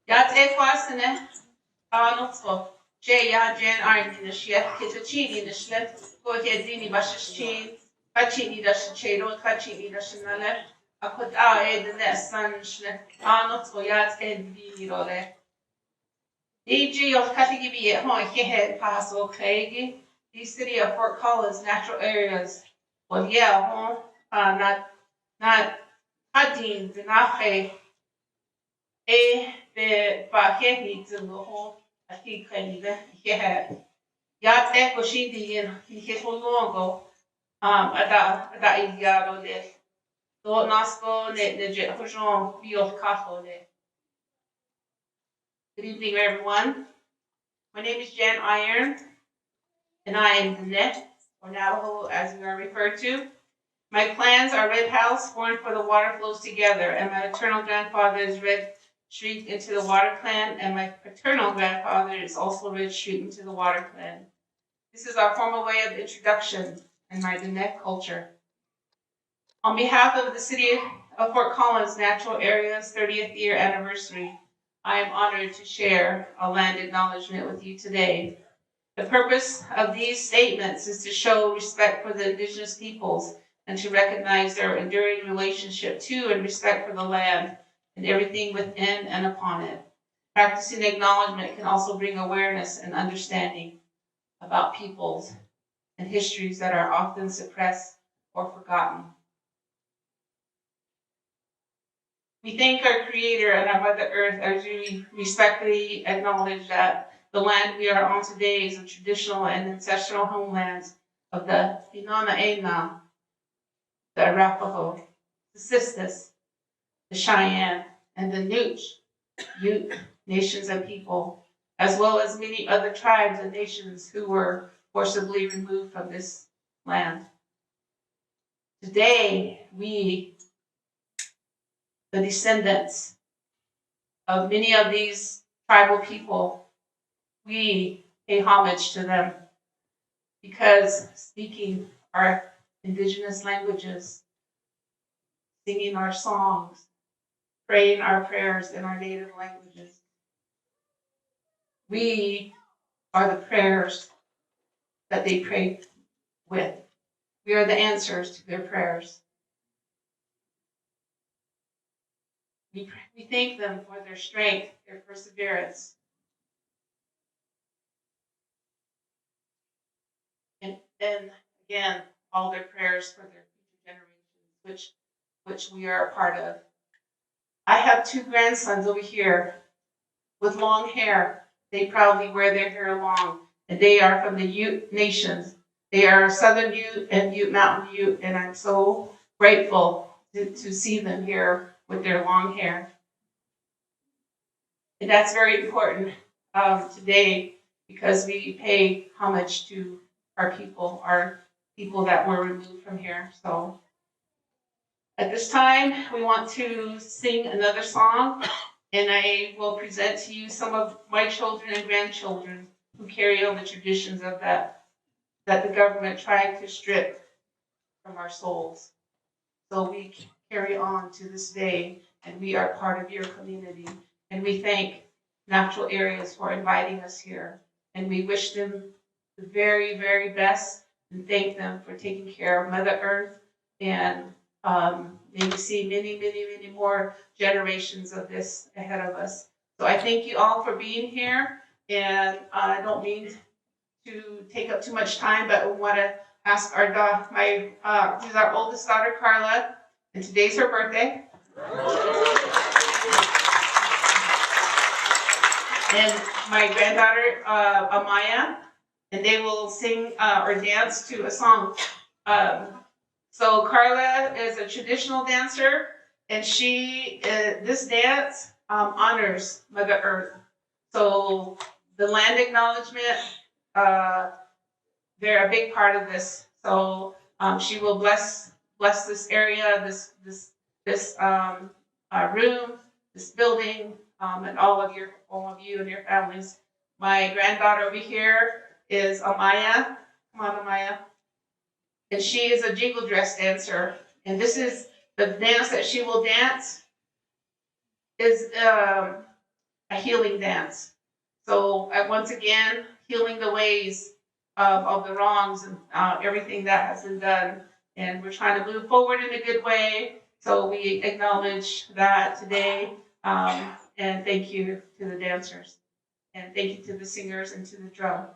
Yat ev varsene. Nutfo. Ya Jen Arni Shia Kitachini the Schlet, Gohedini Bashichin, Pachini the Shichero, Pachini the Shinale, a put the Nessan Schlet, Nutfo Yat and Virole. EG of Katigibi at home, Head Pass Okagi, the city of Fort Collins natural areas. Well, yeah, not Hadin, the Nahe, the Baheni to the home, I think, yeah. Yat ecco scindi in che sul luogo ada idiaro le do nasco ne je hojon bio kafo le. Good evening everyone. My name is Jan Iron and I am the net or Navajo as we are referred to. My clans are Red House, born for the water flows together, and my maternal grandfather is Red Street into the Water Clan, and my paternal grandfather is also Red Street into the Water Clan. This is our formal way of introduction in my Diné culture. On behalf of the City of Fort Collins Natural Area's 30th year anniversary, I am honored to share a land acknowledgement with you today. The purpose of these statements is to show respect for the Indigenous peoples and to recognize their enduring relationship to and respect for the land and everything within and upon it. Practicing acknowledgement can also bring awareness and understanding about peoples and histories that are often suppressed or forgotten. We thank our Creator and our Mother Earth as we respectfully acknowledge that the land we are on today is a traditional and ancestral homeland of the Inanna, the Arapaho, the Sistis, the Cheyenne, and the Nooch, Ute nations and people, as well as many other tribes and nations who were forcibly removed from this land. Today, we, the descendants of many of these tribal people, we pay homage to them because speaking our indigenous languages, singing our songs, praying our prayers in our native languages, we are the prayers that they pray with. We are the answers to their prayers. We thank them for their strength, their perseverance, and again, all their prayers for their future generations, which we are a part of. I have two grandsons over here with long hair. They proudly wear their hair long, and they are from the Ute nations. They are Southern Ute and Ute Mountain Ute, and I'm so grateful to see them here with their long hair. And that's very important today because we pay homage to our people that were removed from here. So at this time, we want to sing another song, and I will present to you some of my children and grandchildren who carry on the traditions of that the government tried to strip from our souls. So we carry on to this day, and we are part of your community. And we thank Natural Areas for inviting us here. And we wish them the very, very best and thank them for taking care of Mother Earth. And maybe see many, many, many more generations of this ahead of us. So I thank you all for being here. And I don't mean to take up too much time, but we want to ask this is our oldest daughter, Carla, and today's her birthday. And my granddaughter, Amaya, and they will sing or dance to a song. So Carla is a traditional dancer, and this dance honors Mother Earth. So the land acknowledgement, they're a big part of this. So she will bless this area, this room, this building, and all of you and your families. My granddaughter over here is Amaya. Come on, Amaya. And she is a jingle dress dancer. And this is the dance that she will dance is a healing dance. So once again, healing the ways of the wrongs and everything that has been done. And we're trying to move forward in a good way. So we acknowledge that today. And thank you to the dancers. And thank you to the singers and to the drum.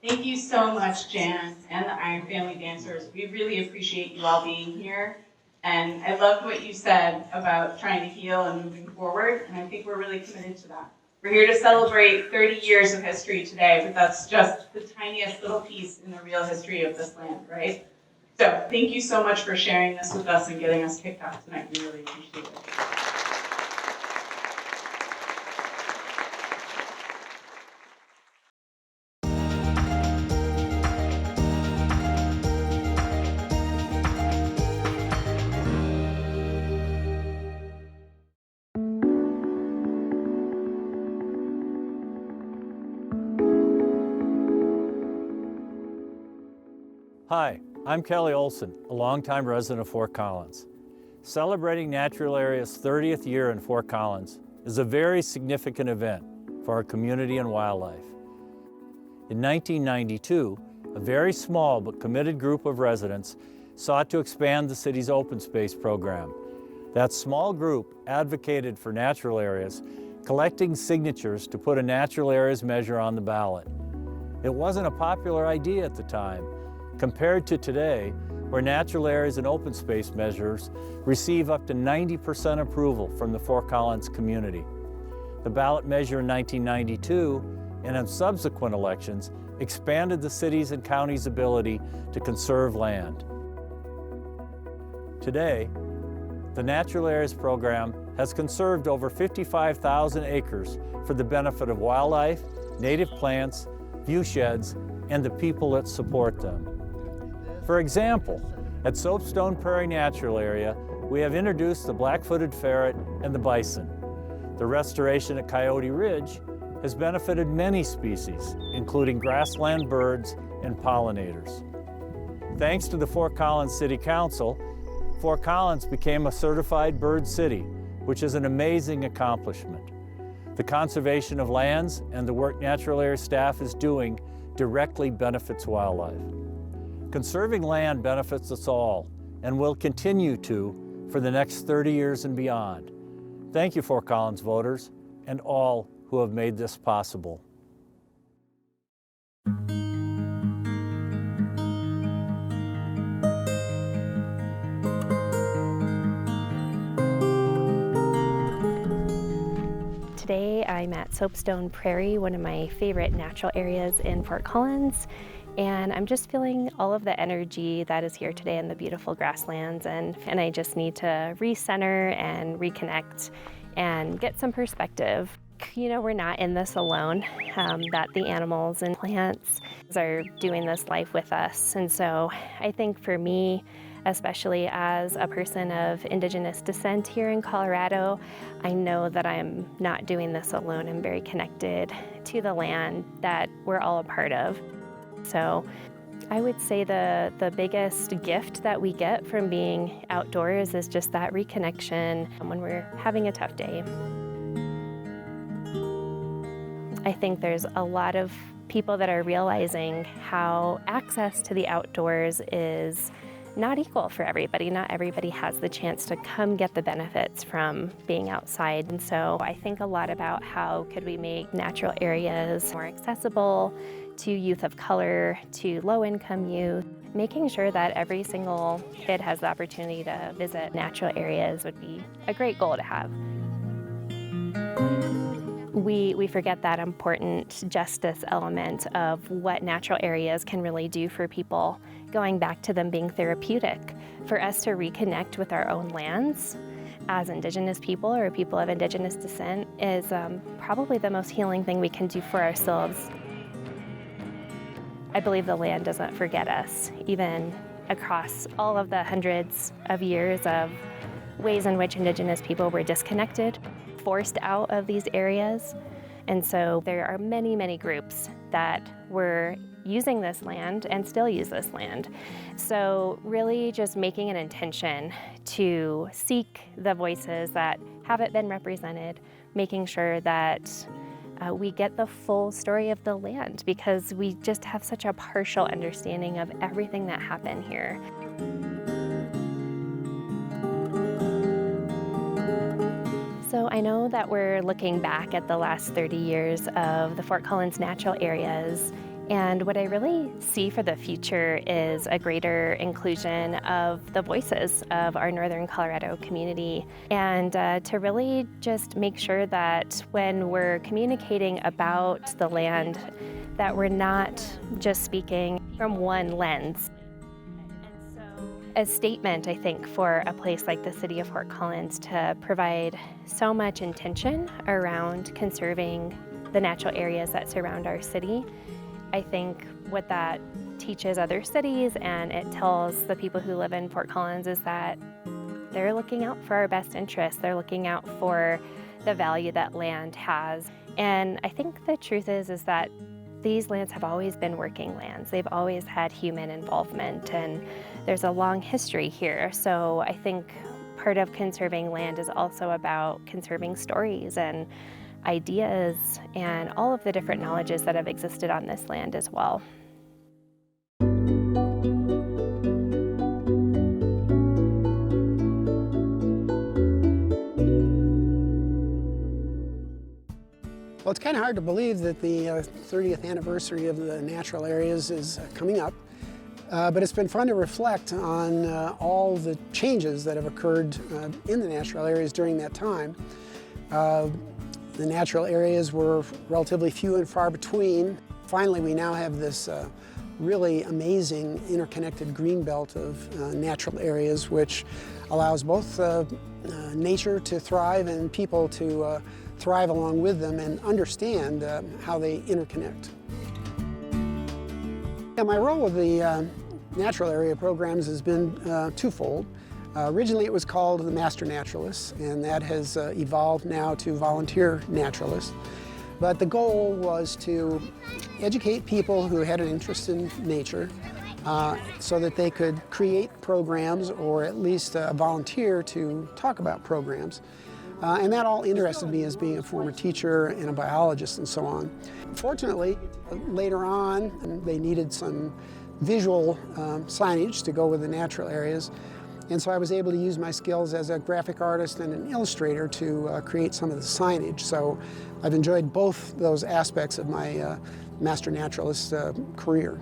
Thank you so much, Jan and the Iron Family Dancers. We really appreciate you all being here. And I loved what you said about trying to heal and moving forward, and I think we're really committed to that. We're here to celebrate 30 years of history today, but that's just the tiniest little piece in the real history of this land, right? So thank you so much for sharing this with us and getting us kicked off tonight. We really appreciate it. Hi, I'm Kelly Olson, a longtime resident of Fort Collins. Celebrating Natural Area's 30th year in Fort Collins is a very significant event for our community and wildlife. In 1992, a very small but committed group of residents sought to expand the city's open space program. That small group advocated for natural areas, collecting signatures to put a natural areas measure on the ballot. It wasn't a popular idea at the time, compared to today, where natural areas and open space measures receive up to 90% approval from the Fort Collins community. The ballot measure in 1992 and in subsequent elections expanded the city's and county's ability to conserve land. Today, the Natural Areas Program has conserved over 55,000 acres for the benefit of wildlife, native plants, viewsheds, and the people that support them. For example, at Soapstone Prairie Natural Area, we have introduced the black-footed ferret and the bison. The restoration at Coyote Ridge has benefited many species, including grassland birds and pollinators. Thanks to the Fort Collins City Council, Fort Collins became a certified bird city, which is an amazing accomplishment. The conservation of lands and the work Natural Areas staff is doing directly benefits wildlife. Conserving land benefits us all and will continue to for the next 30 years and beyond. Thank you, Fort Collins voters, and all who have made this possible. Today I'm at Soapstone Prairie, one of my favorite natural areas in Fort Collins, and I'm just feeling all of the energy that is here today in the beautiful grasslands, and I just need to recenter and reconnect and get some perspective. You know, we're not in this alone, that the animals and plants are doing this life with us, and so I think for me, especially as a person of Indigenous descent here in Colorado, I know that I'm not doing this alone. I'm very connected to the land that we're all a part of. So I would say the biggest gift that we get from being outdoors is just that reconnection when we're having a tough day. I think there's a lot of people that are realizing how access to the outdoors is not equal for everybody. Not everybody has the chance to come get the benefits from being outside. And so I think a lot about how could we make natural areas more accessible to youth of color, to low-income youth. Making sure that every single kid has the opportunity to visit natural areas would be a great goal to have. We forget that important justice element of what natural areas can really do for people, going back to them being therapeutic. For us to reconnect with our own lands as Indigenous people or people of Indigenous descent is probably the most healing thing we can do for ourselves. I believe the land doesn't forget us, even across all of the hundreds of years of ways in which Indigenous people were disconnected, forced out of these areas. And so there are many, many groups that were using this land and still use this land. So really just making an intention to seek the voices that haven't been represented, making sure that we get the full story of the land, because we just have such a partial understanding of everything that happened here. So I know that we're looking back at the last 30 years of the Fort Collins natural areas, And what I really see for the future is a greater inclusion of the voices of our Northern Colorado community, and to really just make sure that when we're communicating about the land, that we're not just speaking from one lens. A statement, I think, for a place like the city of Fort Collins to provide so much intention around conserving the natural areas that surround our city. I think what that teaches other cities and it tells the people who live in Fort Collins is that they're looking out for our best interests. They're looking out for the value that land has. And I think the truth is that these lands have always been working lands. They've always had human involvement, and there's a long history here. So I think part of conserving land is also about conserving stories and ideas and all of the different knowledges that have existed on this land as well. Well, it's kind of hard to believe that the 30th anniversary of the natural areas is coming up, but it's been fun to reflect on all the changes that have occurred in the natural areas during that time. The natural areas were relatively few and far between. Finally, we now have this really amazing interconnected green belt of natural areas, which allows both nature to thrive and people to thrive along with them and understand how they interconnect. Yeah, my role with the natural area programs has been twofold. Originally it was called the Master Naturalist, and that has evolved now to Volunteer Naturalist. But the goal was to educate people who had an interest in nature so that they could create programs or at least volunteer to talk about programs. And that all interested me as being a former teacher and a biologist and so on. Fortunately, later on, they needed some visual signage to go with the natural areas. And so I was able to use my skills as a graphic artist and an illustrator to create some of the signage. So I've enjoyed both those aspects of my Master Naturalist career.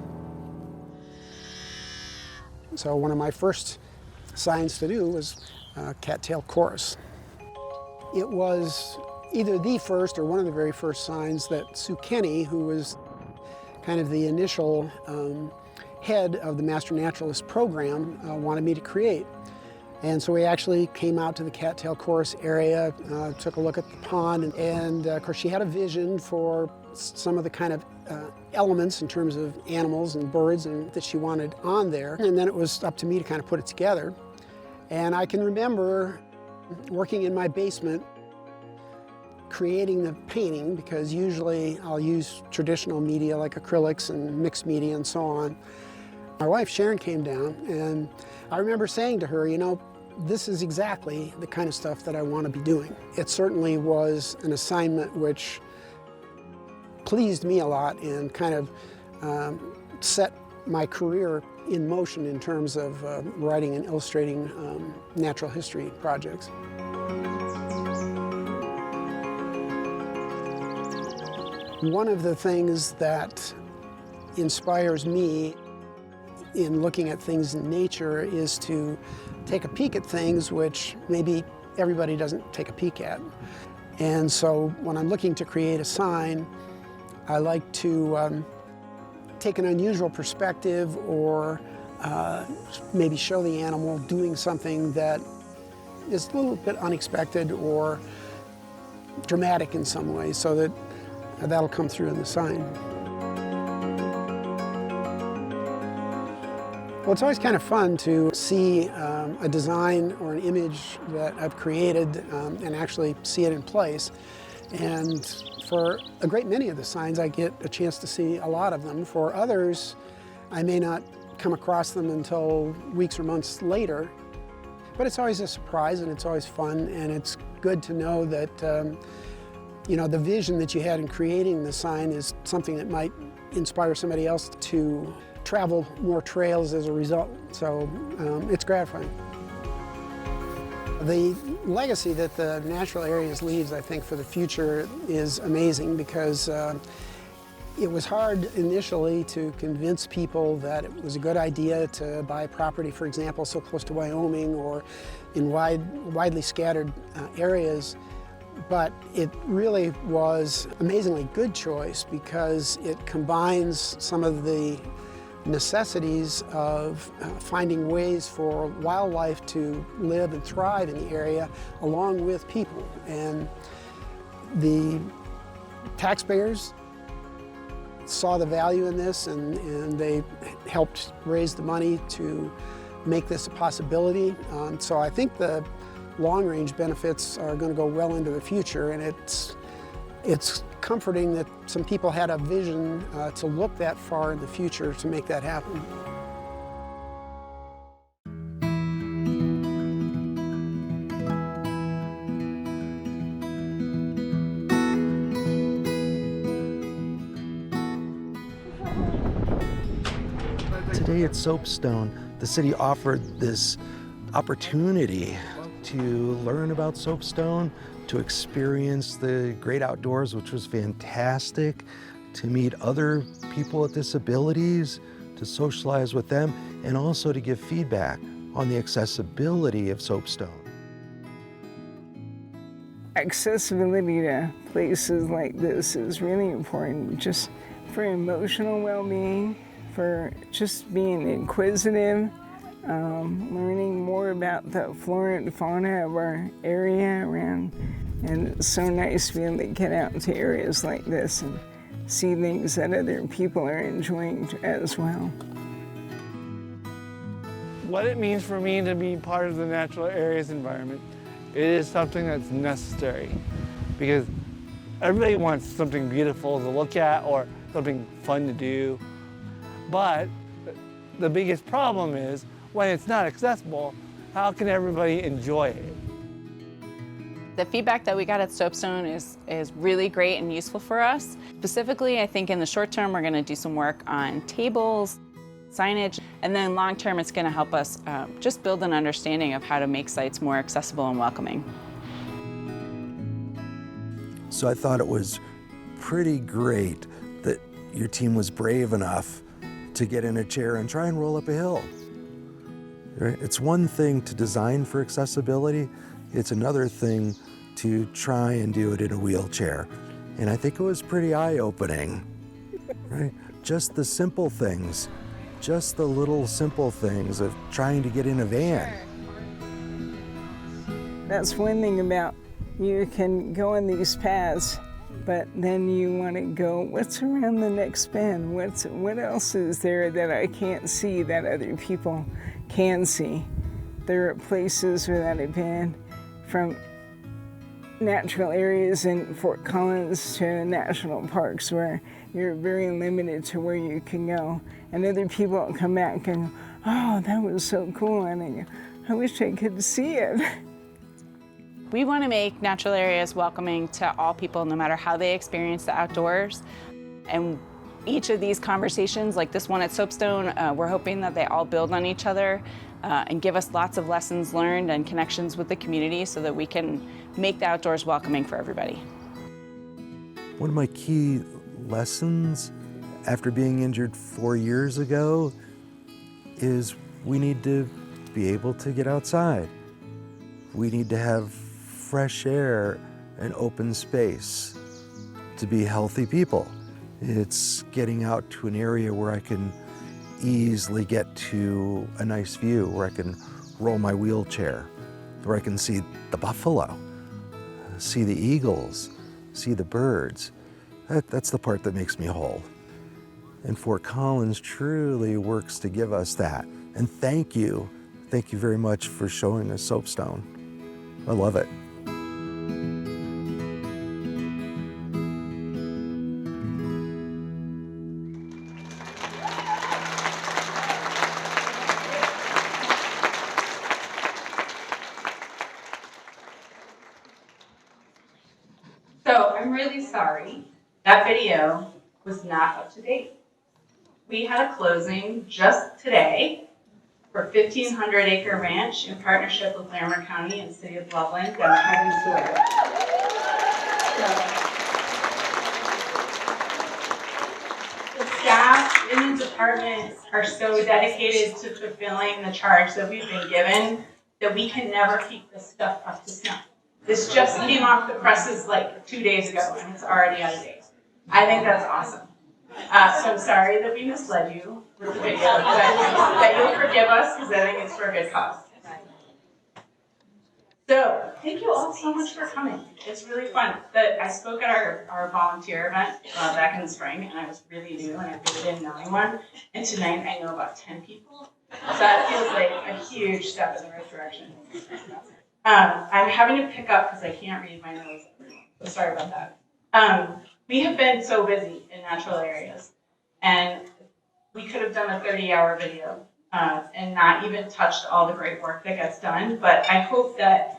So one of my first signs to do was Cattail Chorus. It was either the first or one of the very first signs that Sue Kenny, who was kind of the initial head of the Master Naturalist program, wanted me to create. And so we actually came out to the Cattail Chorus area, took a look at the pond, and of course she had a vision for some of the kind of elements in terms of animals and birds and that she wanted on there. And then it was up to me to kind of put it together. And I can remember working in my basement, creating the painting, because usually I'll use traditional media like acrylics and mixed media and so on. My wife Sharon came down, and I remember saying to her, you know, this is exactly the kind of stuff that I want to be doing. It certainly was an assignment which pleased me a lot and kind of set my career in motion in terms of writing and illustrating natural history projects. One of the things that inspires me in looking at things in nature is to take a peek at things which maybe everybody doesn't take a peek at. And so when I'm looking to create a sign, I like to take an unusual perspective or maybe show the animal doing something that is a little bit unexpected or dramatic in some way, so that that'll come through in the sign. Well, it's always kind of fun to see a design or an image that I've created and actually see it in place. And for a great many of the signs, I get a chance to see a lot of them. For others, I may not come across them until weeks or months later. But it's always a surprise, and it's always fun, and it's good to know that you know, the vision that you had in creating the sign is something that might inspire somebody else to travel more trails as a result. So it's gratifying. The legacy that the natural areas leaves, I think, for the future is amazing, because It was hard initially to convince people that it was a good idea to buy property, for example, so close to Wyoming or in widely scattered areas. But it really was an amazingly good choice because it combines some of the necessities of finding ways for wildlife to live and thrive in the area along with people. And the taxpayers saw the value in this, and they helped raise the money to make this a possibility. So I think the long-range benefits are going to go well into the future, and it's comforting that some people had a vision to look that far in the future to make that happen. Today at Soapstone, the city offered this opportunity to learn about Soapstone, to experience the great outdoors, which was fantastic, to meet other people with disabilities, to socialize with them, and also to give feedback on the accessibility of Soapstone. Accessibility to places like this is really important, just for emotional well-being, for just being inquisitive, learning more about the flora and fauna of our area around. And it's so nice to be able to get out to areas like this and see things that other people are enjoying as well. What it means for me to be part of the natural areas environment, it is something that's necessary because everybody wants something beautiful to look at or something fun to do. But the biggest problem is when it's not accessible, how can everybody enjoy it? The feedback that we got at Soapstone is really great and useful for us. Specifically, I think in the short term, we're going to do some work on tables, signage, and then long term, it's going to help us just build an understanding of how to make sites more accessible and welcoming. So I thought it was pretty great that your team was brave enough to get in a chair and try and roll up a hill. It's one thing to design for accessibility, it's another thing to try and do it in a wheelchair. And I think it was pretty eye-opening, right? Just the simple things, just the little simple things of trying to get in a van. That's one thing about you can go on these paths, but then you want to go, what's around the next bend? What else is there that I can't see that other people can see? There are places without a band, from natural areas in Fort Collins to national parks where you're very limited to where you can go. And other people will come back and, oh, that was so cool, and I wish I could see it. We want to make natural areas welcoming to all people, no matter how they experience the outdoors. And each of these conversations, like this one at Soapstone, we're hoping that they all build on each other and give us lots of lessons learned and connections with the community so that we can make the outdoors welcoming for everybody. One of my key lessons after being injured 4 years ago is we need to be able to get outside. We need to have fresh air and open space to be healthy people. It's getting out to an area where I can easily get to a nice view, where I can roll my wheelchair, where I can see the buffalo, see the eagles, see the birds. That's the part that makes me whole. And Fort Collins truly works to give us that. And thank you very much for showing us Soapstone. I love it. So I'm really sorry, that video was not up to date. We had a closing just today for 1,500 Acre Ranch in partnership with Larimer County and City of Loveland and Kevin Sawyer. staff in the department are so dedicated to fulfilling the charge that we've been given that we can never keep this stuff up to snuff. This just came off the presses like 2 days ago and it's already out of date. I think that's awesome. So I'm sorry that we misled you with the video, but that you'll forgive us because I think it's for a good cause. So thank you all so much for coming. It's really fun. I spoke at our volunteer event back in the spring, and I was really new and I really didn't know anyone. And tonight I know about 10 people. So that feels like a huge step in the right direction. I'm having to pick up because I can't read my nose. So sorry about that. We have been so busy in natural areas, and we could have done a 30-hour video and not even touched all the great work that gets done. But I hope that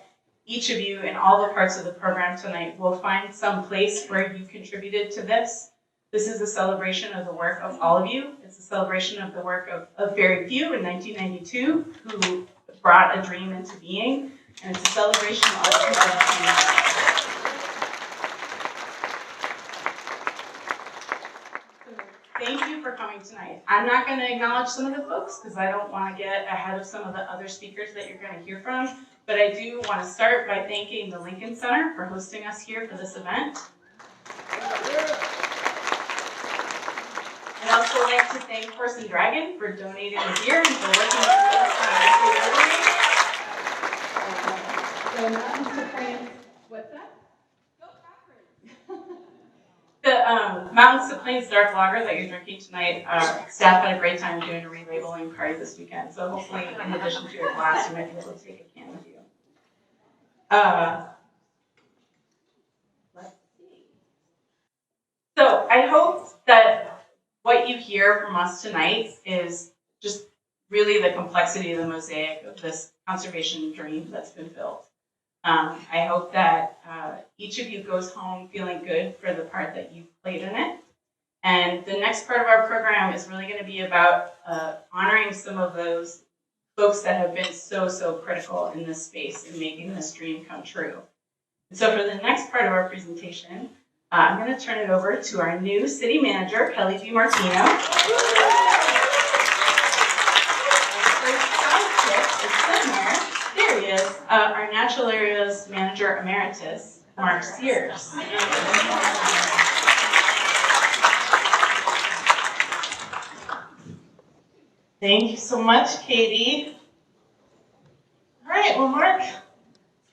each of you in all the parts of the program tonight will find some place where you contributed to this. This is a celebration of the work of all of you. It's a celebration of the work of very few in 1992 who brought a dream into being, and it's a celebration of all of you. Thank you for coming tonight. I'm not going to acknowledge some of the folks because I don't want to get ahead of some of the other speakers that you're going to hear from, but I do want to start by thanking the Lincoln Center for hosting us here for this event. I'd also like to thank Horse and Dragon for donating the gear and for working with us on this delivery. What's that? The Mountains to Plains Dark Lager that you're drinking tonight, staff had a great time doing a relabeling party this weekend. So hopefully, in addition to your glass, you might be able to take a can with you. Let's see. So I hope that what you hear from us tonight is just really the complexity of the mosaic of this conservation dream that's been built. I hope that each of you goes home feeling good for the part that you've played in it. And the next part of our program is really going to be about honoring some of those folks that have been so critical in this space in making this dream come true. And so for the next part of our presentation, I'm going to turn it over to our new city manager, Kelly DiMartino. There he is, our Natural Areas Manager Emeritus, Mark Sears. Thank you so much, Katie. All right, well, Mark, it's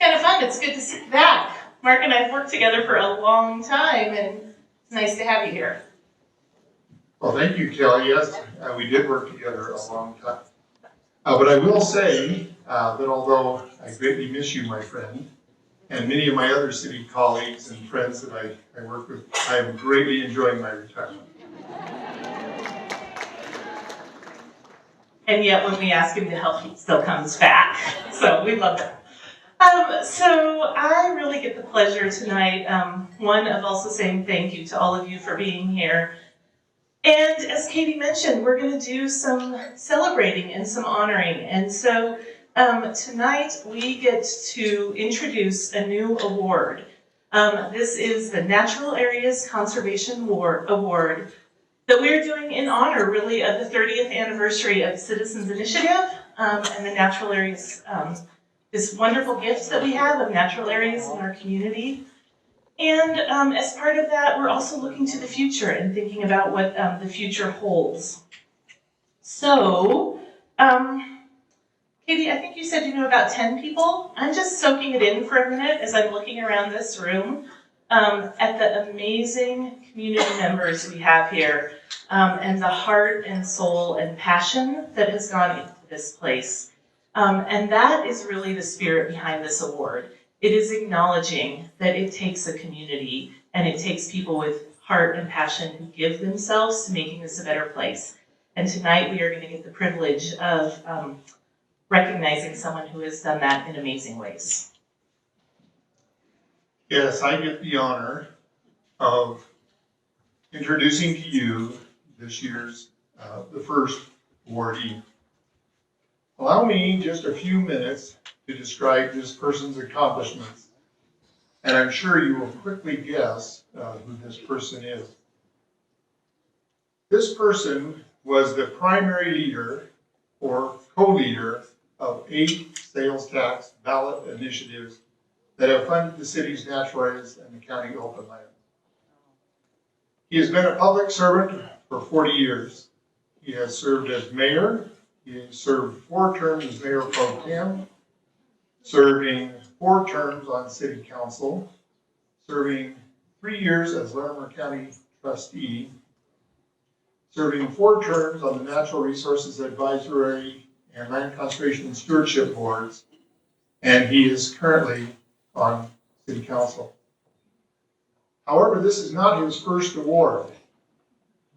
kind of fun. It's good to see you back. Mark and I have worked together for a long time, and it's nice to have you here. Well, thank you, Kelly. Yes, we did work together a long time. But I will say that although I greatly miss you, my friend, and many of my other city colleagues and friends that I work with, I am greatly enjoying my retirement. And yet when we ask him to help, he still comes back. So we love that. So I really get the pleasure tonight, one, of also saying thank you to all of you for being here. And as Katie mentioned, we're going to do some celebrating and some honoring. And so tonight we get to introduce a new award. This is the Natural Areas Conservation Award that we're doing in honor, really, of the 30th anniversary of the Citizens Initiative and the natural areas, this wonderful gift that we have of natural areas in our community. And as part of that, we're also looking to the future and thinking about what the future holds. So, Katie, I think you said you know about 10 people. I'm just soaking it in for a minute as I'm looking around this room at the amazing community members we have here and the heart and soul and passion that has gone into this place. And that is really the spirit behind this award. It is acknowledging that it takes a community and it takes people with heart and passion who give themselves to making this a better place. And tonight we are going to get the privilege of recognizing someone who has done that in amazing ways. Yes, I get the honor of introducing to you this year's, the first awardee. Allow me just a few minutes to describe this person's accomplishments, and I'm sure you will quickly guess who this person is. This person was the primary leader or co-leader of 8 sales tax ballot initiatives that have funded the city's natural areas and the county open land. He has been a public servant for 40 years. He has served as mayor. He has served 4 terms as mayor pro tem, serving 4 terms on city council, serving 3 years as Larimer County trustee, serving 4 terms on the Natural Resources Advisory and Land Conservation and Stewardship boards, and he is currently on city council. However, this is not his first award.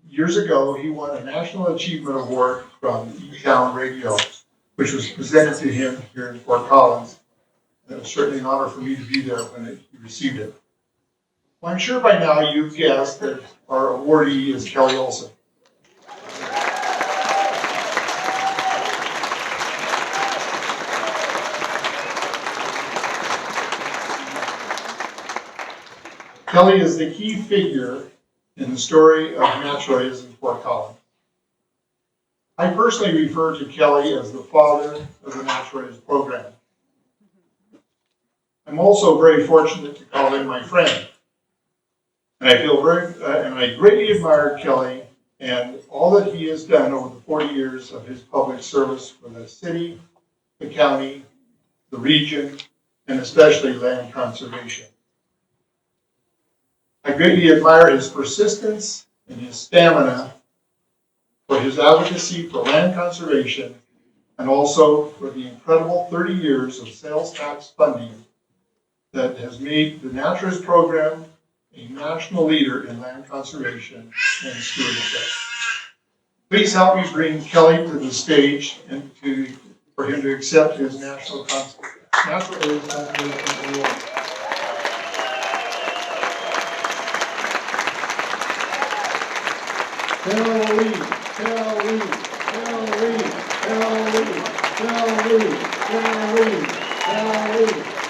Years ago, he won a National Achievement Award from E-Town Radio, which was presented to him here in Fort Collins. And it was certainly an honor for me to be there when he received it. Well, I'm sure by now you've guessed that our awardee is Kelly Olson. Kelly is the key figure in the story of natural areas in Fort Collins. I personally refer to Kelly as the father of the natural areas program. I'm also very fortunate to call him my friend. And I greatly admire Kelly and all that he has done over the 40 years of his public service for the city, the county, the region, and especially land conservation. I greatly admire his persistence and his stamina for his advocacy for land conservation and also for the incredible 30 years of sales tax funding that has made the Naturalist program a national leader in land conservation and stewardship. Please help me bring Kelly to the stage and for him to accept his National Areas Conservation Award. Kelly, Kelly, Kelly, Kelly, Kelly, Kelly, Kelly,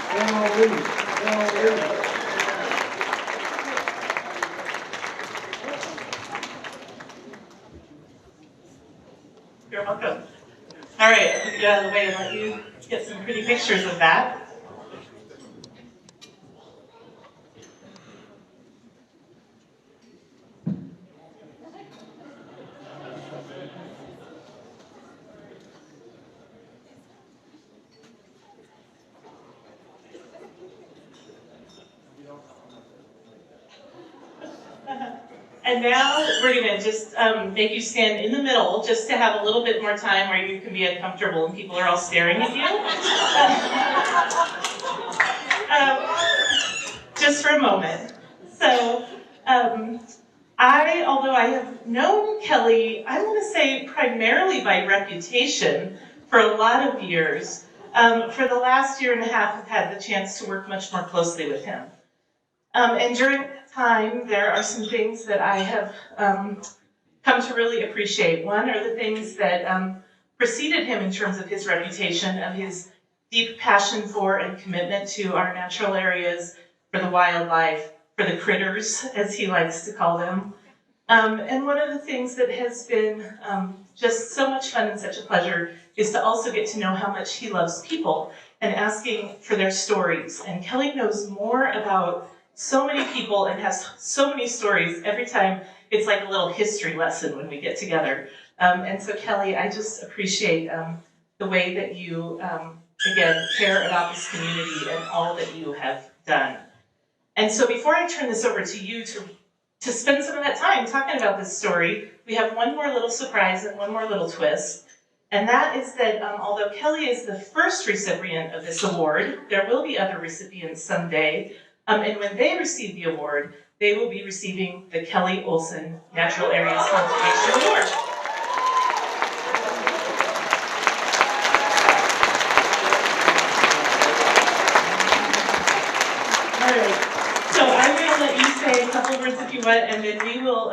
Kelly, Kelly. You're welcome. All right, I'll get out of the way and let you get some pretty pictures of that. And now we're going to just make you stand in the middle just to have a little bit more time where you can be uncomfortable and people are all staring at you. Just for a moment. So although I have known Kelly, I want to say primarily by reputation for a lot of years, for the last year and a half I've had the chance to work much more closely with him. And during that time, there are some things that I have come to really appreciate. One are the things that preceded him in terms of his reputation, of his deep passion for and commitment to our natural areas, for the wildlife, for the critters, as he likes to call them. And one of the things that has been just so much fun and such a pleasure is to also get to know how much he loves people and asking for their stories. And Kelly knows more about so many people and has so many stories. Every time it's like a little history lesson when we get together. And so Kelly, I just appreciate the way that you, again, care about this community and all that you have done. And so before I turn this over to you to spend some of that time talking about this story, we have one more little surprise and one more little twist. And that is that although Kelly is the first recipient of this award, there will be other recipients someday. And when they receive the award, they will be receiving the Kelly Olson Natural Areas Conservation Award. All right, so I'm going to let you say a couple words if you want, and then we will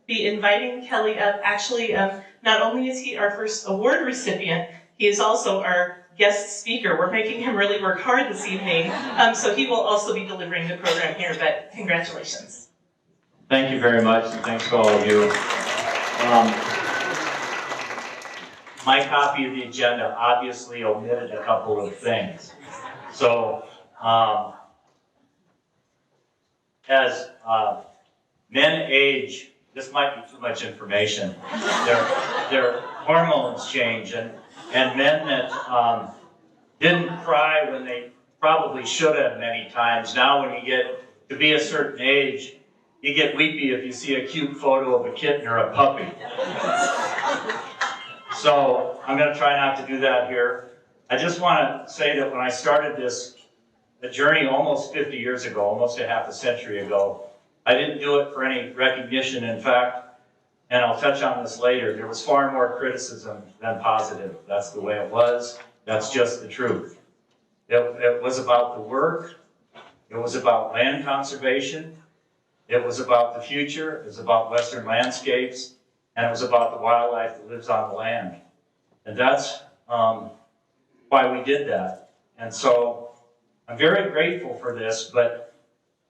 be inviting Kelly up. Actually, not only is he our first award recipient, he is also our guest speaker. We're making him really work hard this evening, so he will also be delivering the program here, but congratulations. Thank you very much, and thanks to all of you. My copy of the agenda obviously omitted a couple of things. So, as men age, this might be too much information. Their hormones change, and men that didn't cry when they probably should have many times, now when you get to be a certain age, you get weepy if you see a cute photo of a kitten or a puppy. So I'm going to try not to do that here. I just want to say that when I started this a journey almost 50 years ago, almost a half a century ago, I didn't do it for any recognition. In fact, and I'll touch on this later, there was far more criticism than positive. That's the way it was. That's just the truth. It was about the work. It was about land conservation. It was about the future. It was about Western landscapes. And it was about the wildlife that lives on the land. And that's why we did that. And so I'm very grateful for this, but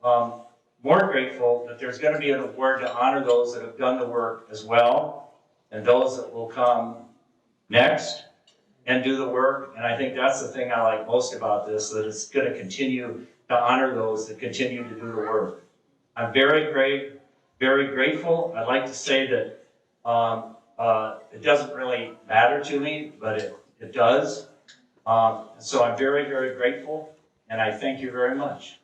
more grateful that there's going to be an award to honor those that have done the work as well, and those that will come next and do the work. And I think that's the thing I like most about this, that it's going to continue to honor those that continue to do the work. I'm very grateful. I'd like to say that it doesn't really matter to me, but it does. So I'm very grateful, and I thank you very much.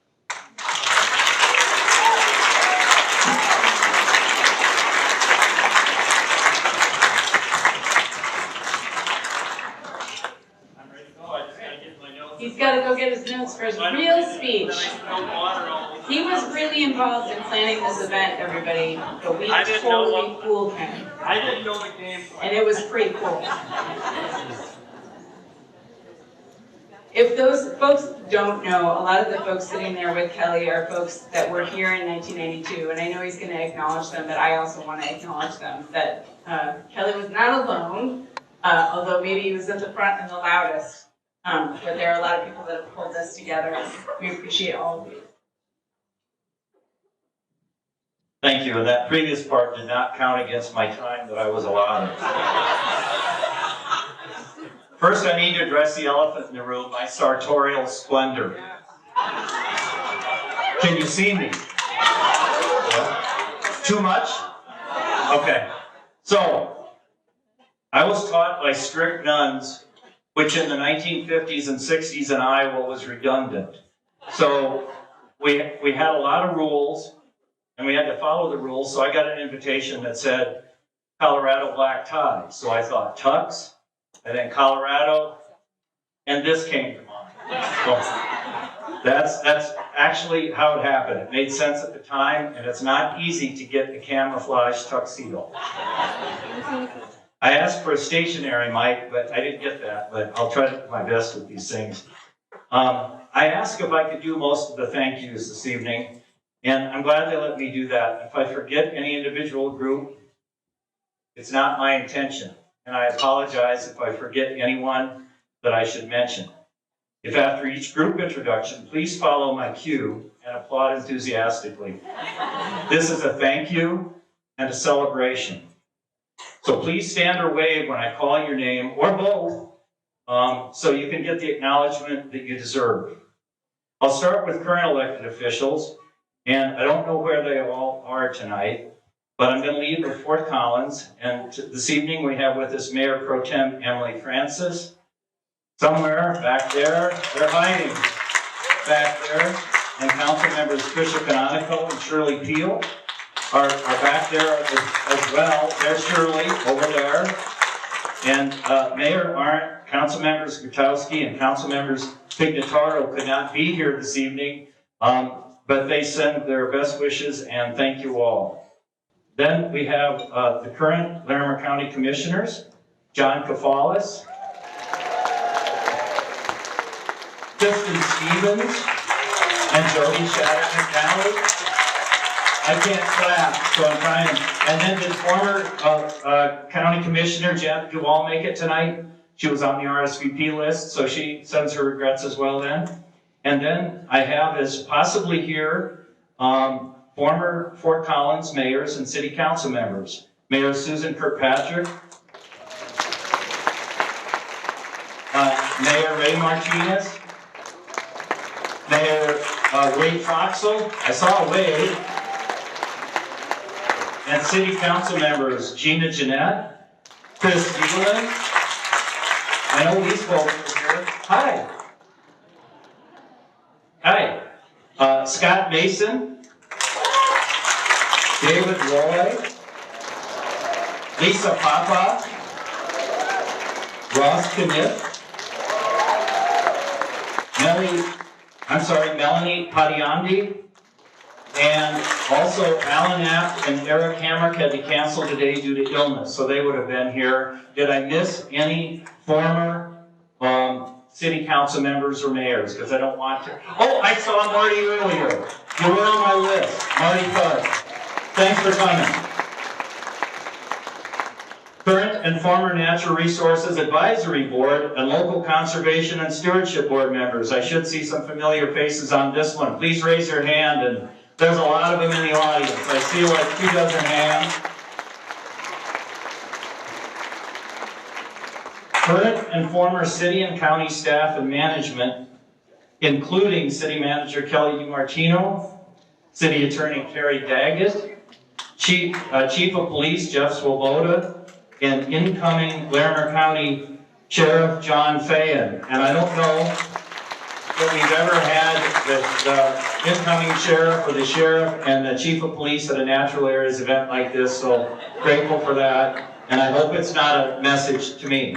He's got to go get his notes for his real speech. He was really involved in planning this event, everybody, but we totally fooled him. I didn't know the game. And it was pretty cool. If those folks don't know, a lot of the folks sitting there with Kelly are folks that were here in 1992, and I know he's going to acknowledge them, but I also want to acknowledge them, that Kelly was not alone, although maybe he was at the front and the loudest. But there are a lot of people that have pulled this together, and we appreciate all of you. Thank you, and that previous part did not count against my time that I was allotted. First, I need to address the elephant in the room, my sartorial splendor. Can you see me? Too much? Okay. So, I was taught by strict nuns, which in the 1950s and 60s in Iowa was redundant. So, we had a lot of rules, and we had to follow the rules. So I got an invitation that said Colorado black tie. So I thought tux, and then Colorado, and this came to mind. So that's actually how it happened. It made sense at the time, and it's not easy to get a camouflage tuxedo. I asked for a stationary mic, but I didn't get that, but I'll try to do my best with these things. I asked if I could do most of the thank yous this evening, and I'm glad they let me do that. If I forget any individual group, it's not my intention. And I apologize if I forget anyone that I should mention. If after each group introduction, please follow my cue and applaud enthusiastically. This is a thank you and a celebration. So please stand or wave when I call your name, or both, so you can get the acknowledgement that you deserve. I'll start with current elected officials, and I don't know where they all are tonight, but I'm going to lead with Fort Collins, and this evening we have with us Mayor Pro Tem Emily Francis. Somewhere back there, they're hiding back there, and Council Members Tricia Canonico and Shirley Peel are back there as well. There's Shirley over there, and Mayor Arndt, Council Members Gutowski and Council Members Pignataro could not be here this evening, but they send their best wishes and thank you all. Then we have the current Larimer County Commissioners, John Kafalis, Kristen Stevens, and Jody Shattuck McNally. I can't clap, so I'm trying. And then did former County Commissioner Jen Duval make it tonight? She was on the RSVP list, so she sends her regrets as well then. And then I have as possibly here former Fort Collins mayors and city council members. Mayor Susan Kirkpatrick, Mayor Ray Martinez, Mayor Wade Foxell, I saw Wade, and City Council members Gina Jeanette, Chris Evelyn, I know these folks are here. Hi. Hi. Scott Mason, David Roy, Lisa Papa, Ross Kniff, Melanie Padiandi, and also Alan Knapp and Eric Hamrick had to cancel today due to illness, so they would have been here. Did I miss any former city council members or mayors? Because I don't want to. Oh, I saw Marty earlier. You were on my list. Marty Fudge. Thanks for coming. Current and former Natural Resources Advisory Board and local conservation and stewardship board members. I should see some familiar faces on this one. Please raise your hand, and there's a lot of them in the audience. I see like 2 dozen hands. Current and former city and county staff and management, including City Manager Kelly DiMartino, City Attorney Carrie Daggett, Chief of Police Jeff Swoboda, and incoming Larimer County Sheriff John Fayen. And I don't know that we've ever had the incoming sheriff or the sheriff and the chief of police at a natural areas event like this, so grateful for that. And I hope it's not a message to me.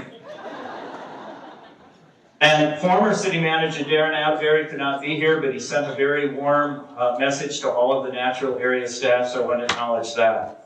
And former city manager Darren Abberry could not be here, but he sent a very warm message to all of the natural area staff, so I want to acknowledge that.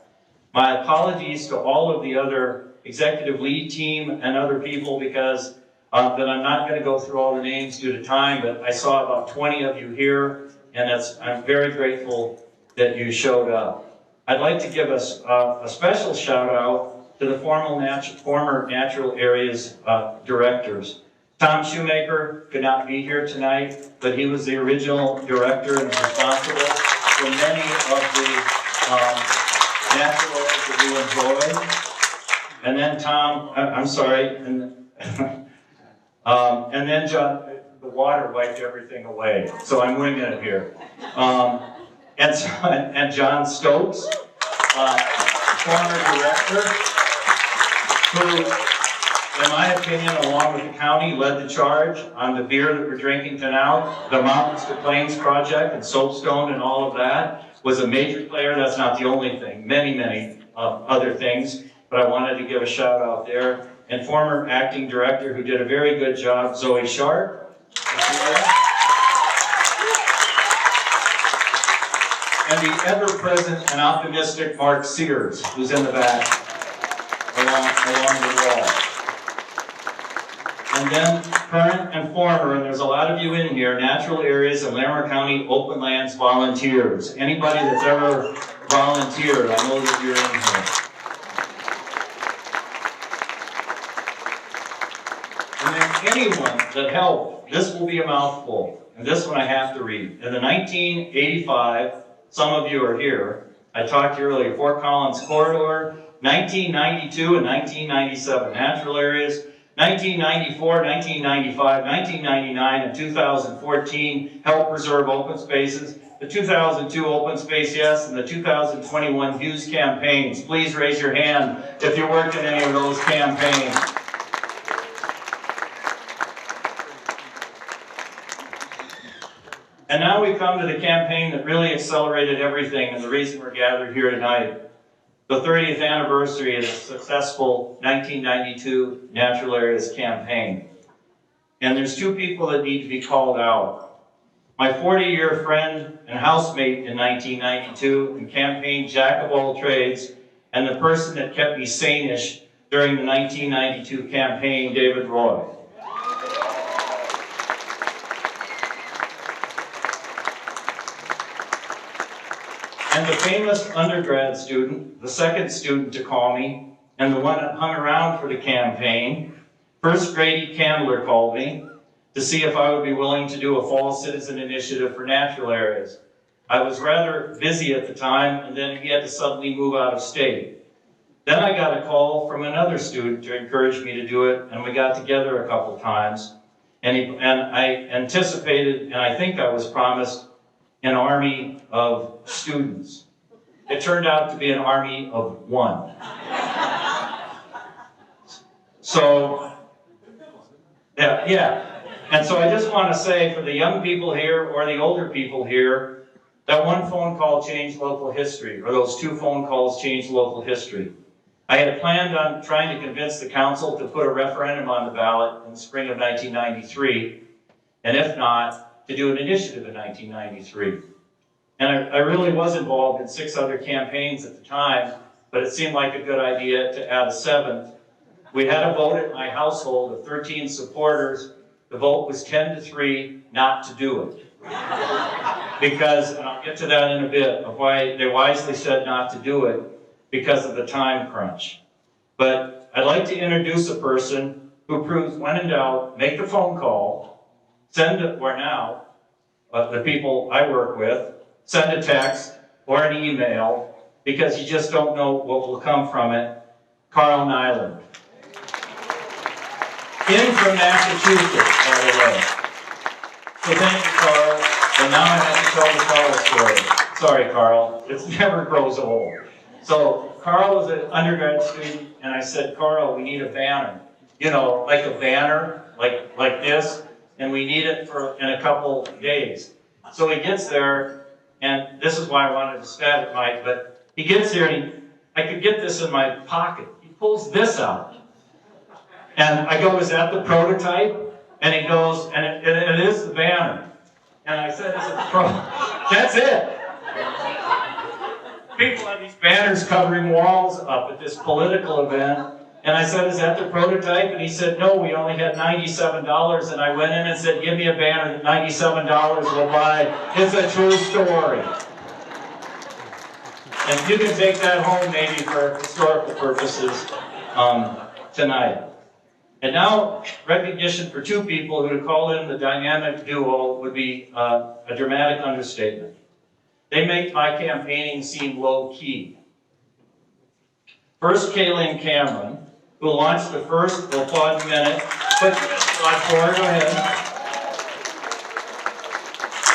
My apologies to all of the other executive lead team and other people, because that I'm not going to go through all the names due to time, but I saw about 20 of you here, and I'm very grateful that you showed up. I'd like to give us a special shout out to the former natural areas directors. Tom Shoemaker could not be here tonight, but he was the original director and responsible for many of the natural areas that we enjoy. And then and then John, the water wiped everything away, so I'm winging it here. And John Stokes, former director, who, in my opinion, along with the county, led the charge on the beer that we're drinking tonight, the Mountains to Plains project and Soapstone and all of that, was a major player. That's not the only thing, many other things, but I wanted to give a shout out there. And former acting director who did a very good job, Zoe Sharp. And the ever-present and optimistic Mark Sears, who's in the back along the wall. And then current and former, and there's a lot of you in here, natural areas and Larimer County open lands volunteers. Anybody that's ever volunteered, I know that you're in here. And then anyone that helped, this will be a mouthful, and this one I have to read. In the 1985, some of you are here, I talked to you earlier, Fort Collins Corridor, 1992 and 1997, natural areas, 1994, 1995, 1999, and 2014, help preserve open spaces, the 2002 Open Space Yes, and the 2021 Hughes campaigns. Please raise your hand if you worked in any of those campaigns. And now we come to the campaign that really accelerated everything, and the reason we're gathered here tonight. The 30th anniversary of the successful 1992 Natural Areas campaign. And there's two people that need to be called out. My 40-year friend and housemate in 1992 and campaign jack of all trades, and the person that kept me sane-ish during the 1992 campaign, David Roy. And the famous undergrad student, the second student to call me, and the one that hung around for the campaign, First Grady Candler called me to see if I would be willing to do a fall citizen initiative for natural areas. I was rather busy at the time, and then he had to suddenly move out of state. Then I got a call from another student to encourage me to do it, and we got together a couple times. And I anticipated, and I think I was promised, an army of students. It turned out to be an army of one. So, yeah. And so I just want to say for the young people here or the older people here, that one phone call changed local history, or those 2 phone calls changed local history. I had planned on trying to convince the council to put a referendum on the ballot in the spring of 1993, and if not, to do an initiative in 1993. And I really was involved in 6 other campaigns at the time, but it seemed like a good idea to add a 7th. We had a vote at my household of 13 supporters. The vote was 10-3 not to do it. Because, and I'll get to that in a bit, of why they wisely said not to do it, because of the time crunch. But I'd like to introduce a person who proves when in doubt, make the phone call, send it, or now, the people I work with, send a text or an email, because you just don't know what will come from it. Carl Nyland. In from Massachusetts, by the way. So thank you, Carl. And now I have to tell the Carl story. Sorry, Carl. It never grows old. So Carl was an undergrad student, and I said, Carl, we need a banner. You know, like a banner, like this, and we need it in a couple days. So he gets there, and this is why I wanted to stab at Mike, but he gets here, and I could get this in my pocket. He pulls this out. And I go, is that the prototype? And he goes, and it is the banner. And I said, is it the That's it. People have these banners covering walls up at this political event. And I said, is that the prototype? And he said, no, we only had $97. And I went in and said, give me a banner that $97 will buy. It's a true story. And you can take that home maybe for historical purposes tonight. And now, recognition for 2 people who to call in the dynamic duo would be a dramatic understatement. They make my campaigning seem low-key. First, Kaylin Cameron, who launched the first, we'll applaud in a minute. Put slide 4, go ahead.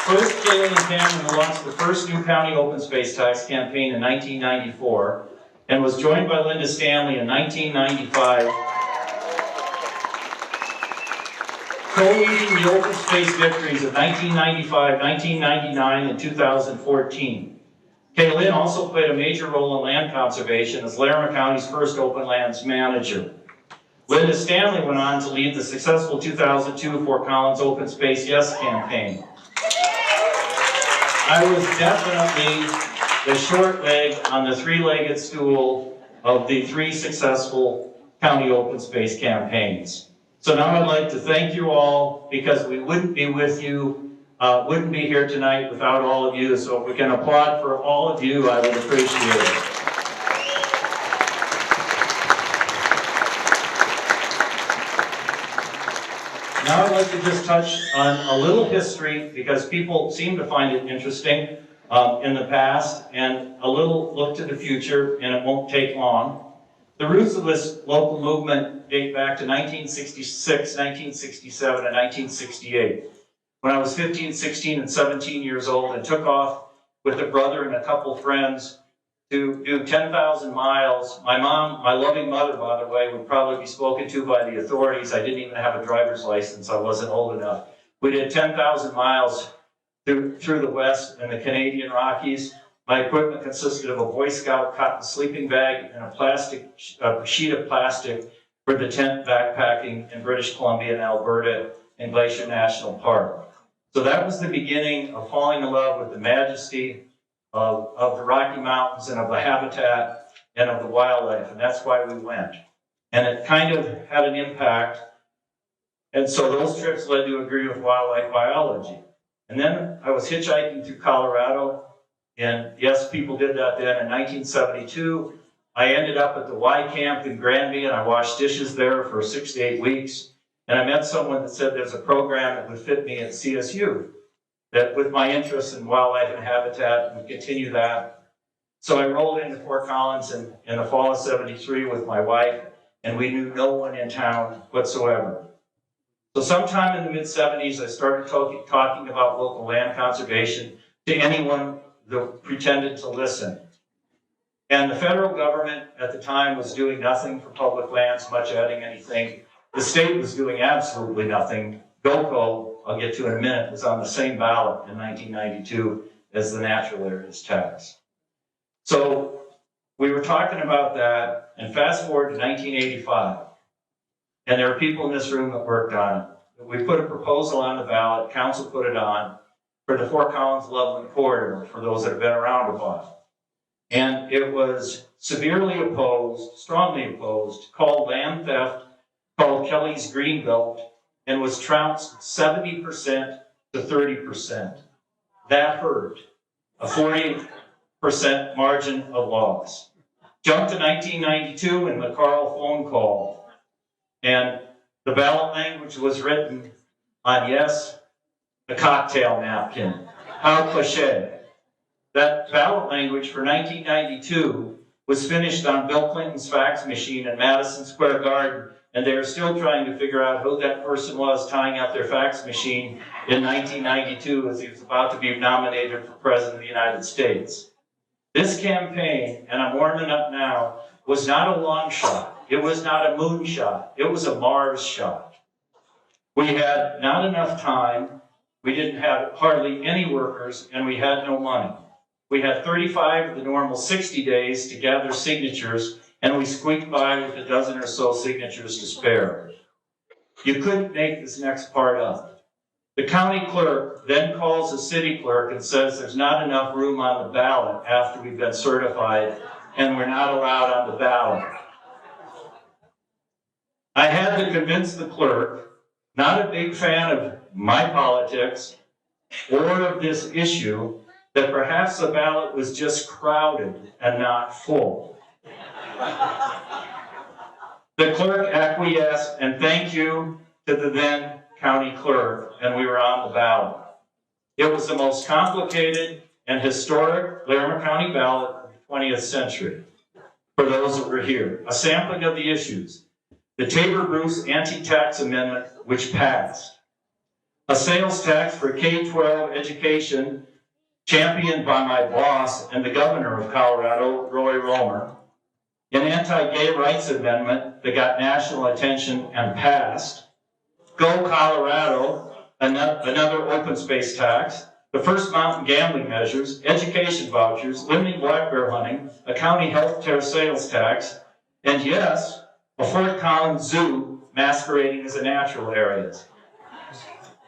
First, Kaylin Cameron, who launched the first new county open space tax campaign in 1994, and was joined by Linda Stanley in 1995, co-leading the open space victories of 1995, 1999, and 2014. Kaylin also played a major role in land conservation as Larimer County's first open lands manager. Linda Stanley went on to lead the successful 2002 Fort Collins Open Space Yes campaign. I was definitely the short leg on the 3-legged stool of the 3 successful county open space campaigns. So now I'd like to thank you all, because we wouldn't be with you, wouldn't be here tonight without all of you. So if we can applaud for all of you, I would appreciate it. Now I'd like to just touch on a little history, because people seem to find it interesting in the past, and a little look to the future, and it won't take long. The roots of this local movement date back to 1966, 1967, and 1968. When I was 15, 16, and 17 years old, and took off with a brother and a couple friends to do 10,000 miles. My mom, my loving mother, by the way, would probably be spoken to by the authorities. I didn't even have a driver's license. I wasn't old enough. We did 10,000 miles through the West and the Canadian Rockies. My equipment consisted of a Boy Scout cotton sleeping bag and a sheet of plastic for the tent backpacking in British Columbia and Alberta and Glacier National Park. So that was the beginning of falling in love with the majesty of the Rocky Mountains and of the habitat and of the wildlife, and that's why we went. And it kind of had an impact, and so those trips led to a degree of wildlife biology. And then I was hitchhiking through Colorado. And yes, people did that then. In 1972, I ended up at the Y Camp in Granby, and I washed dishes there for 6 to 8 weeks. And I met someone that said there's a program that would fit me at CSU, that with my interest in wildlife and habitat would continue that. So I rolled into Fort Collins in the fall of '73 with my wife, and we knew no one in town whatsoever. So sometime in the mid-'70s, I started talking about local land conservation to anyone that pretended to listen. And the federal government at the time was doing nothing for public lands, much adding anything. The state was doing absolutely nothing. GOCO, I'll get to in a minute, was on the same ballot in 1992 as the natural areas tax. So we were talking about that, and fast forward to 1985. And there are people in this room that worked on it. We put a proposal on the ballot, council put it on, for the Fort Collins-Loveland corridor, for those that have been around a while. And it was severely opposed, strongly opposed, called land theft, called Kelly's Greenbelt, and was trounced 70% to 30%. That hurt. A 40% margin of loss. Jumped to 1992 and the Carl phone call. And the ballot language was written on, yes, the cocktail napkin. How cliche. That ballot language for 1992 was finished on Bill Clinton's fax machine in Madison Square Garden, and they were still trying to figure out who that person was tying up their fax machine in 1992 as he was about to be nominated for President of the United States. This campaign, and I'm warming up now, was not a long shot. It was not a moon shot. It was a Mars shot. We had not enough time. We didn't have hardly any workers, and we had no money. We had 35 of the normal 60 days to gather signatures, and we squeaked by with a dozen or so signatures to spare. You couldn't make this next part up. The county clerk then calls the city clerk and says there's not enough room on the ballot after we've been certified, and we're not allowed on the ballot. I had to convince the clerk, not a big fan of my politics or of this issue, that perhaps the ballot was just crowded and not full. The clerk acquiesced, and thank you to the then county clerk, and we were on the ballot. It was the most complicated and historic Larimer County ballot of the 20th century. For those that were here, a sampling of the issues. The Tabor-Bruce anti-tax amendment, which passed. A sales tax for K-12 education, championed by my boss and the governor of Colorado, Roy Romer. An anti-gay rights amendment that got national attention and passed. Go Colorado, another open space tax. The first mountain gambling measures, education vouchers, limiting black bear hunting, a county health care sales tax, and yes, a Fort Collins Zoo masquerading as a natural area.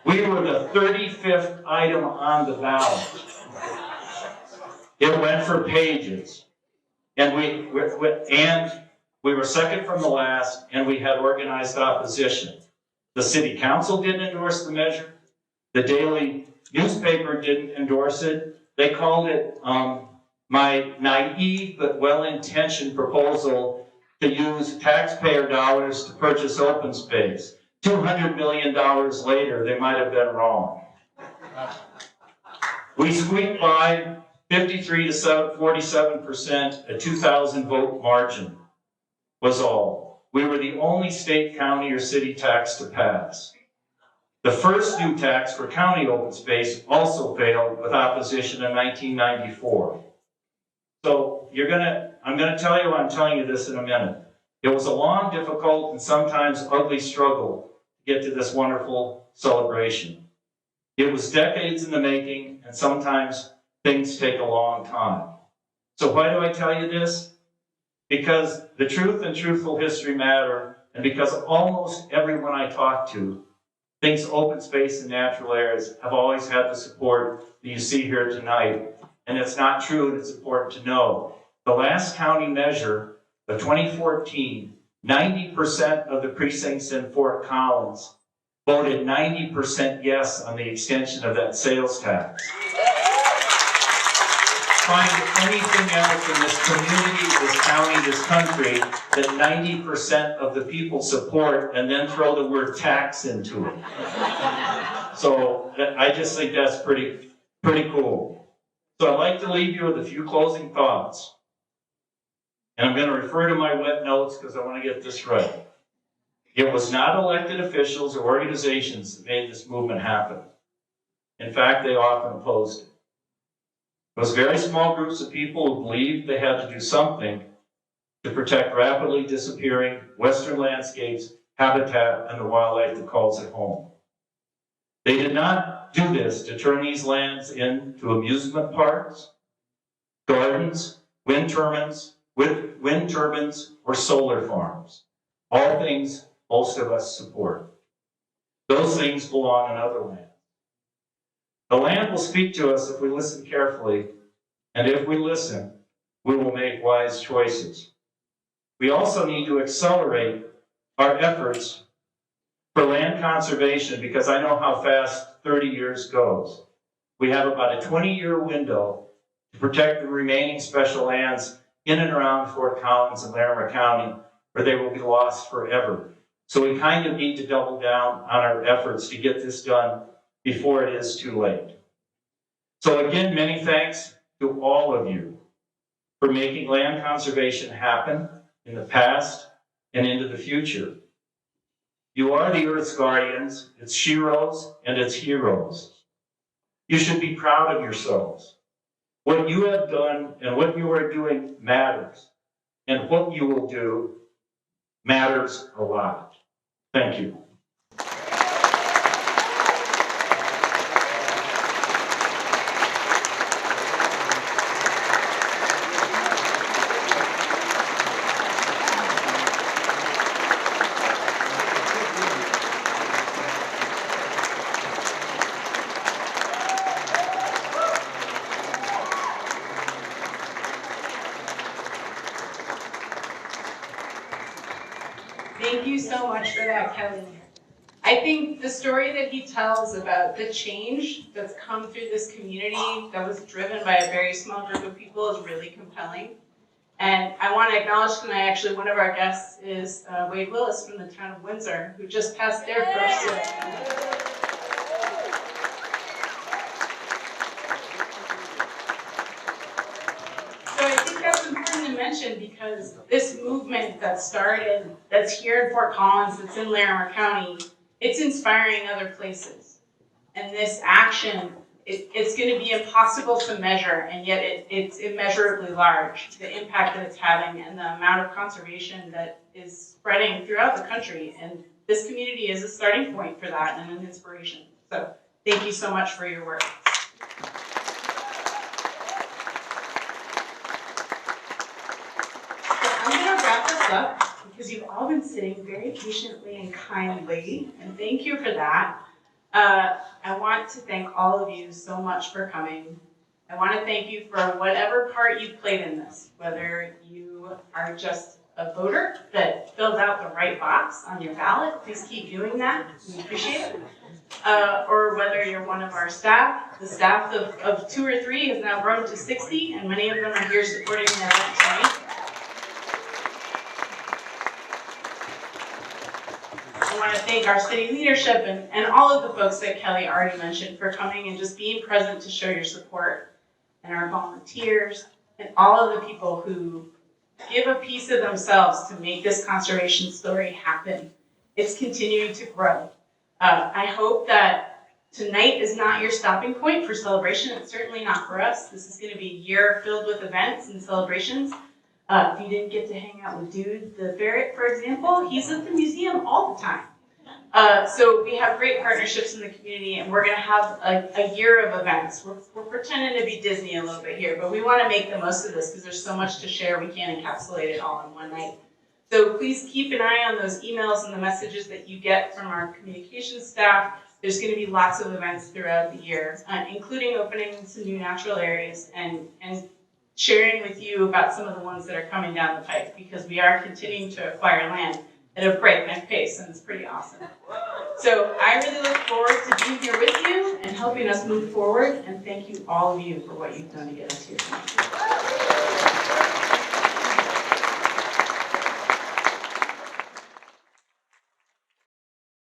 We were the 35th item on the ballot. It went for pages. And we were second from the last, and we had organized opposition. The city council didn't endorse the measure. The daily newspaper didn't endorse it. They called it my naive but well-intentioned proposal to use taxpayer dollars to purchase open space. $200 million later, they might have been wrong. We squeaked by 53 to 47%, a 2,000 vote margin was all. We were the only state, county, or city tax to pass. The first new tax for county open space also failed with opposition in 1994. So I'm gonna tell you why I'm telling you this in a minute. It was a long, difficult, and sometimes ugly struggle to get to this wonderful celebration. It was decades in the making, and sometimes things take a long time. So why do I tell you this? Because the truth and truthful history matter, and because almost everyone I talk to thinks open space and natural areas have always had the support that you see here tonight. And it's not true, and it's important to know. The last county measure of 2014, 90% of the precincts in Fort Collins voted 90% yes on the extension of that sales tax. Find anything else in this community, this county, this country that 90% of the people support and then throw the word tax into it. So I just think that's pretty cool. So I'd like to leave you with a few closing thoughts. And I'm going to refer to my wet notes because I want to get this right. It was not elected officials or organizations that made this movement happen. In fact, they often opposed it. It was very small groups of people who believed they had to do something to protect rapidly disappearing western landscapes, habitat, and the wildlife that calls it home. They did not do this to turn these lands into amusement parks, gardens, wind turbines, or solar farms. All things most of us support. Those things belong in other lands. The land will speak to us if we listen carefully, and if we listen, we will make wise choices. We also need to accelerate our efforts for land conservation because I know how fast 30 years goes. We have about a 20-year window to protect the remaining special lands in and around Fort Collins and Larimer County, or they will be lost forever. So we kind of need to double down on our efforts to get this done before it is too late. So again, many thanks to all of you for making land conservation happen in the past and into the future. You are the Earth's guardians, its sheroes, and its heroes. You should be proud of yourselves. What you have done and what you are doing matters, and what you will do matters a lot. Thank you. Thank you so much for that, Kelly. I think the story that he tells about the change that's come through this community that was driven by a very small group of people is really compelling. And I want to acknowledge tonight, actually, one of our guests is Wade Willis from the town of Windsor, who just passed their first. Mention because this movement that started, that's here in Fort Collins, that's in Larimer County, it's inspiring other places. And this action, it's going to be impossible to measure, and yet it's immeasurably large, the impact that it's having and the amount of conservation that is spreading throughout the country. And this community is a starting point for that and an inspiration. So thank you so much for your work. Up because you've all been sitting very patiently and kindly, and thank you for that. I want to thank all of you so much for coming. I want to thank you for whatever part you played in this, whether you are just a voter that filled out the right box on your ballot, please keep doing that, we appreciate it. Or whether you're one of our staff, the staff of 2 or 3 has now grown to 60, and many of them are here supporting the event tonight. I want to thank our city leadership and all of the folks that Kelly already mentioned for coming and just being present to show your support, and our volunteers and all of the people who give a piece of themselves to make this conservation story happen. It's continuing to grow. I hope that tonight is not your stopping point for celebration. It's certainly not for us. This is going to be a year filled with events and celebrations. If you didn't get to hang out with Dude the ferret, for example, he's at the museum all the time. So we have great partnerships in the community, and we're going to have a year of events. We're pretending to be Disney a little bit here, but we want to make the most of this because there's so much to share. We can't encapsulate it all in one night. So please keep an eye on those emails and the messages that you get from our communications staff. There's going to be lots of events throughout the year, including opening some new natural areas and sharing with you about some of the ones that are coming down the pipe, because we are continuing to acquire land at a breakneck pace, and it's pretty awesome. So I really look forward to being here with you and helping us move forward, and thank you, all of you, for what you've done to get us here tonight.